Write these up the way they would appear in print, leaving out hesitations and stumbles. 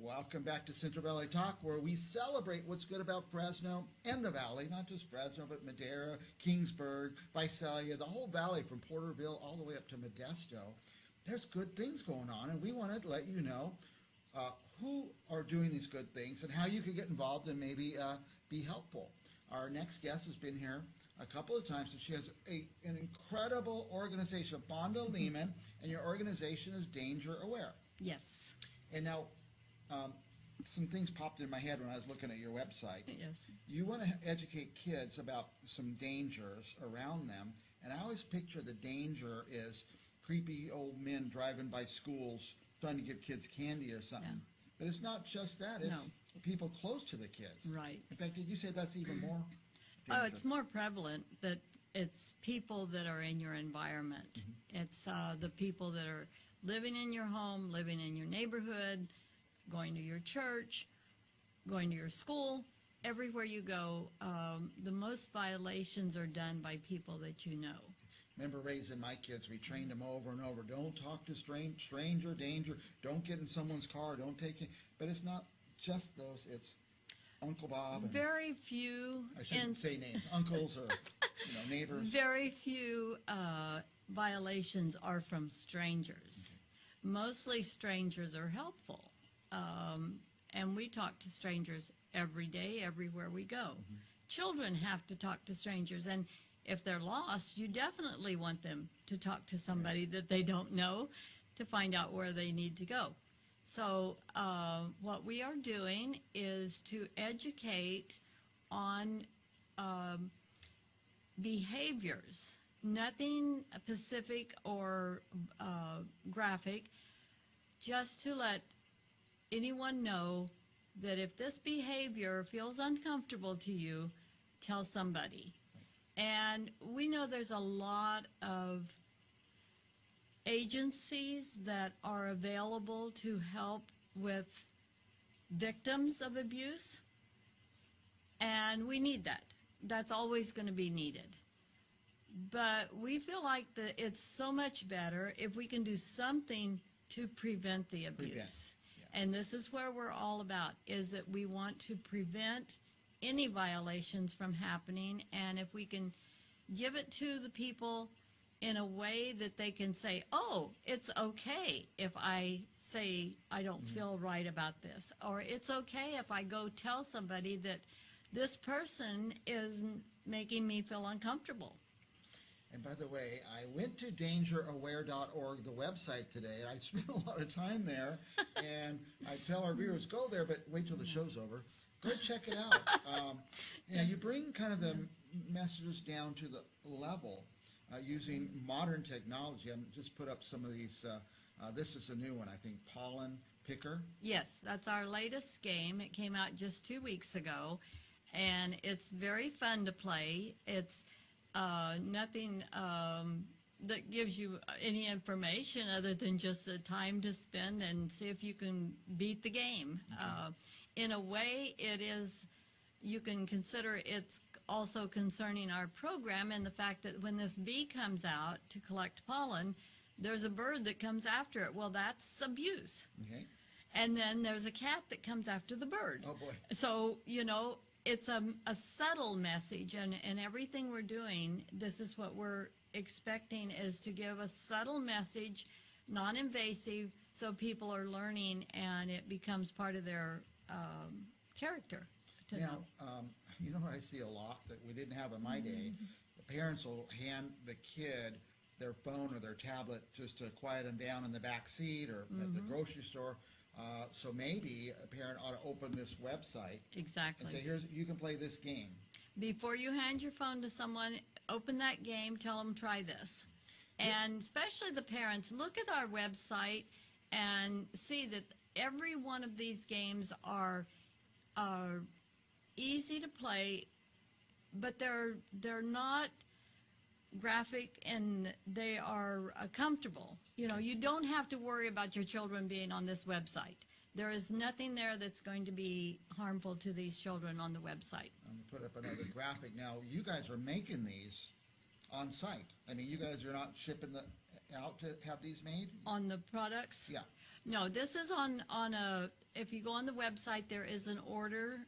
Welcome back to Central Valley Talk, where we celebrate what's good about Fresno and the Valley, not just Fresno, but Madera, Kingsburg, Visalia, the whole valley from Porterville all the way up to Modesto. There's good things going on, and we wanted to let you know who are doing these good things and how you can get involved and maybe be helpful. Our next guest has been here a couple of times, and she has an incredible organization, Fonda Lehman, and your organization is Danger Aware. Yes. And now, some things popped in my head when I was looking at your website. Yes. You want to educate kids about some dangers around them, and I always picture the danger is creepy old men driving by schools trying to give kids candy or something. Yeah. But it's not just that. It's people close to the kids. Right. In fact, did you say that's even more dangerous? Oh, it's more prevalent that it's people that are in your environment. Mm-hmm. It's the people that are living in your home, living in your neighborhood, going to your church, going to your school. Everywhere you go, the most violations are done by people that you know. Remember raising my kids, we trained them over and over. Don't talk to stranger, danger. Don't get in someone's car. Don't take it. But it's not just those. It's Uncle Bob. And very few. I shouldn't say names. Uncles or neighbors. Very few violations are from strangers. Okay. Mostly strangers are helpful. And we talk to strangers every day, everywhere we go. Mm-hmm. Children have to talk to strangers, and if they're lost, you definitely want them to talk to somebody that they don't know to find out where they need to go. So what we are doing is to educate on behaviors, nothing specific or graphic, just to let anyone know that if this behavior feels uncomfortable to you, tell somebody. And we know there's a lot of agencies that are available to help with victims of abuse, and we need that. That's always going to be needed. But we feel like that it's so much better if we can do something to prevent the abuse. Yeah. And this is where we're all about, is that we want to prevent any violations from happening, and if we can give it to the people in a way that they can say, oh, it's okay if I say I don't feel right about this, or it's okay if I go tell somebody that this person is making me feel uncomfortable. And by the way, I went to dangeraware.org, the website today. I spent a lot of time there, and I tell our viewers, go there, but wait till the show's over. Go check it out. You bring kind of the messages down to the level using modern technology. I just put up some of these. This is a new one, I think, Pollen Picker. Yes, that's our latest game. It came out just 2 weeks ago, and it's very fun to play. It's nothing that gives you any information other than just the time to spend and see if you can beat the game. Okay. In a way, it is, you can consider it's also concerning our program and the fact that when this bee comes out to collect pollen, there's a bird that comes after it. Well, that's abuse. Okay. And then there's a cat that comes after the bird. Oh, boy. So, it's a subtle message, and everything we're doing, this is what we're expecting, is to give a subtle message, non-invasive, so people are learning and it becomes part of their character to know. You know what I see a lot that we didn't have in my day? The parents will hand the kid their phone or their tablet just to quiet them down in the back seat or at the grocery store. So maybe a parent ought to open this website. Exactly. And say, you can play this game. Before you hand your phone to someone, open that game, tell them try this. And especially the parents, look at our website and see that every one of these games are easy to play, but they're not graphic, and they are comfortable. You don't have to worry about your children being on this website. There is nothing there that's going to be harmful to these children on the website. I'm going to put up another graphic. Now, you guys are making these on site. I mean, you guys are not shipping out to have these made? On the products? Yeah. No, this is on a, if you go on the website, there is an order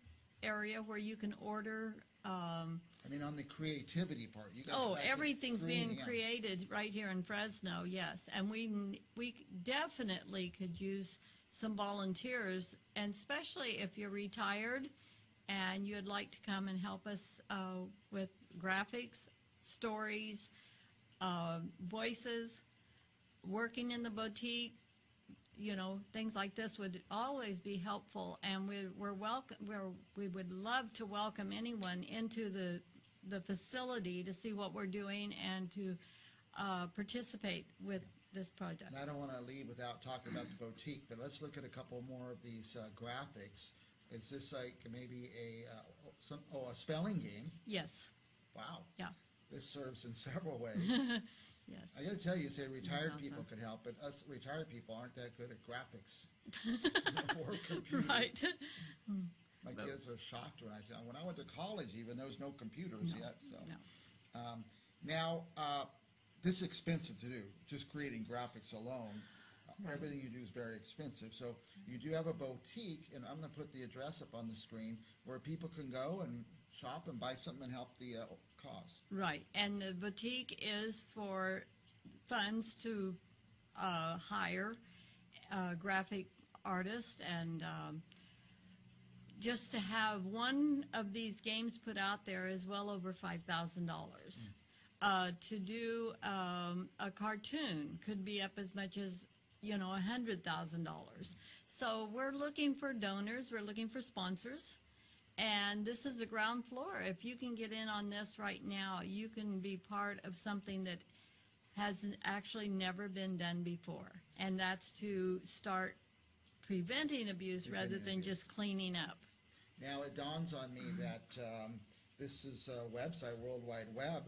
area where you can order, I mean, on the creativity part, you guys. oh, are actually everything's being creating out. created right here in Fresno, yes. And we definitely could use some volunteers, and especially if you're retired and you'd like to come and help us with graphics, stories, voices, working in the boutique, you know, things like this would always be helpful, and we would love to welcome anyone into the facility to see what we're doing and to participate with this project. And I don't want to leave without talking about the boutique, but let's look at a couple more of these graphics. Is this like maybe a spelling game? Yes, Wow. yeah, This serves in several ways. yes. I got to tell you, say retired awesome. people could help, but us retired people aren't that good at graphics or computers. Right. My kids are shocked when I went to college. Even there was no computers No, yet. So no. now this is expensive to do. Just creating graphics alone, everything you do is very expensive. So you do have a boutique, and I'm going to put the address up on the screen where people can go and shop and buy something and help the cause. Right, and the boutique is for funds to hire graphic artists, and just to have one of these games put out there is well over $5,000. To do a cartoon could be up as much as, you know, $100,000. So we're looking for donors, we're looking for sponsors. And this is the ground floor. If you can get in on this right now, you can be part of something that has actually never been done before. And that's to start preventing abuse rather than abuse. just cleaning up. Now it dawns on me that this is a website, World Wide Web.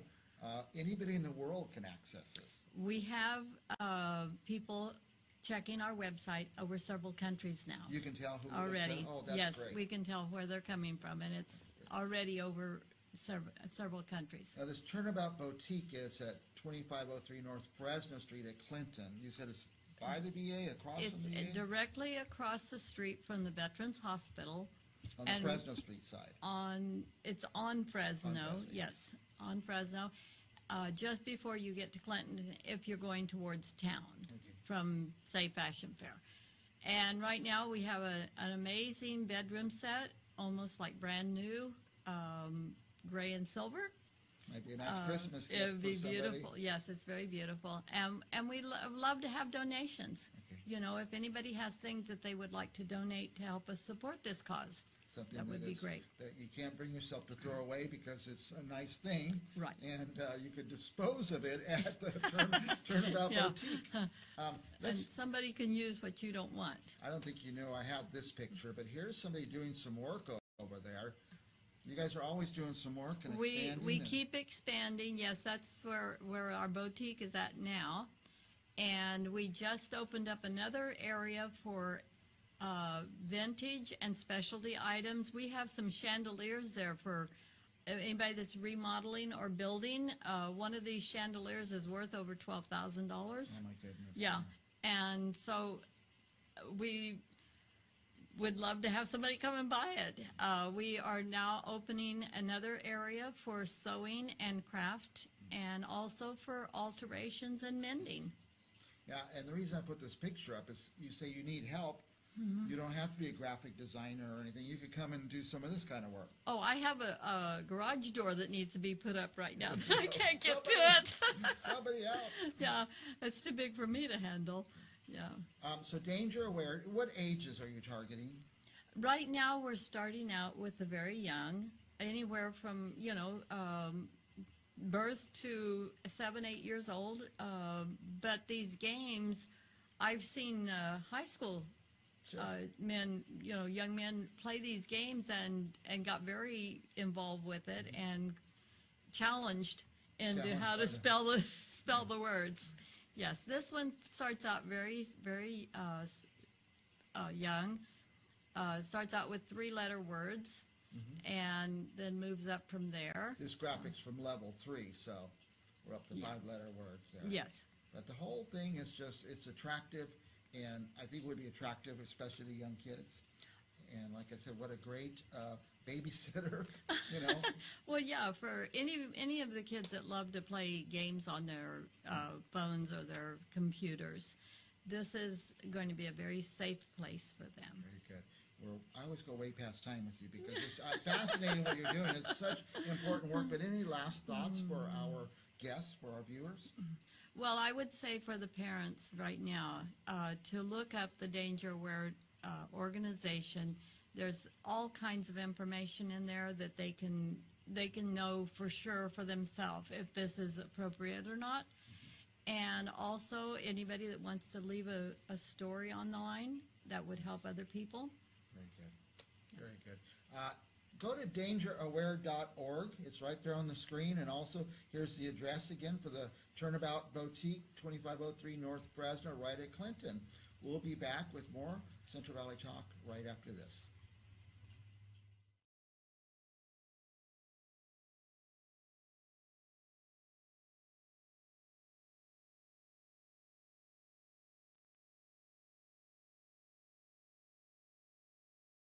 Anybody in the world can access this. We have people checking our website over several countries now. You can tell who Already, looks at. Oh, that's yes, great. we can tell where they're coming from, and it's already over several countries. Now, this Turnabout Boutique is at 2503 North Fresno Street at Clinton. You said it's by the VA, across It's from the VA? directly across the street from the Veterans Hospital. On the and Fresno Street side. It's on Fresno, On Fresno. yes, on Fresno, just before you get to Clinton, if you're going towards town from, say, Fashion Fair. And right now we have an amazing bedroom set, almost like brand new, gray and silver. Might be a nice Christmas gift It would be for somebody. beautiful. Yes, it's very beautiful. And we love to have donations. Okay. You know, if anybody has things that they would like to donate to help us support this cause, Something that would be is- great. That you can't bring yourself to throw away because it's a nice thing. Right. And you could dispose of it at the Turnabout Yeah. Boutique. And Let's somebody can use what you don't want. I don't think you know I have this picture, but here's somebody doing some work over there. You guys are always doing some work and expanding. We and- keep expanding. Yes, that's where our boutique is at now. And we just opened up another area for vintage and specialty items. We have some chandeliers there for anybody that's remodeling or building. One of these chandeliers is worth over $12,000. Oh my goodness. Yeah, and so we would love to have somebody come and buy it. We are now opening another area for sewing and craft, and also for alterations and mending. Yeah, and the reason I put this picture up is you say you need help. Mm-hmm. You don't have to be a graphic designer or anything. You could come and do some of this kind of work. Oh, I have a garage door that needs to be put up right now. I can't get to it. Somebody else. Yeah, it's too big for me to handle. Yeah. So danger aware. What ages are you targeting? Right now, we're starting out with the very young, anywhere from, birth to 7, 8 years old. But these games, I've seen high school Sure. men, young men play these games and got very involved with it and challenged into how to spell the words. Yes, this one starts out very, very young. Starts out with 3-letter words, and then moves up from there. This graphic's from level 3, so we're up to Yeah. 5-letter words there. Yes. But the whole thing is just, it's attractive, and I think would be attractive, especially to young kids. And like I said, what a great babysitter, you know. Well, yeah, for any of the kids that love to play games on their phones or their computers, this is going to be a very safe place for them. Very good. Well, I always go way past time with you because it's fascinating what you're doing. It's such important work. But any last thoughts for our guests, for our viewers? Well, I would say for the parents right now to look up the Danger Aware organization. There's all kinds of information in there that they can know for sure for themselves if this is appropriate or not. And also anybody that wants to leave a story on the line that would help other people. Very good. Very good. Go to dangeraware.org. It's right there on the screen. And also, here's the address again for the Turnabout Boutique, 2503 North Fresno, right at Clinton. We'll be back with more Central Valley Talk right after this.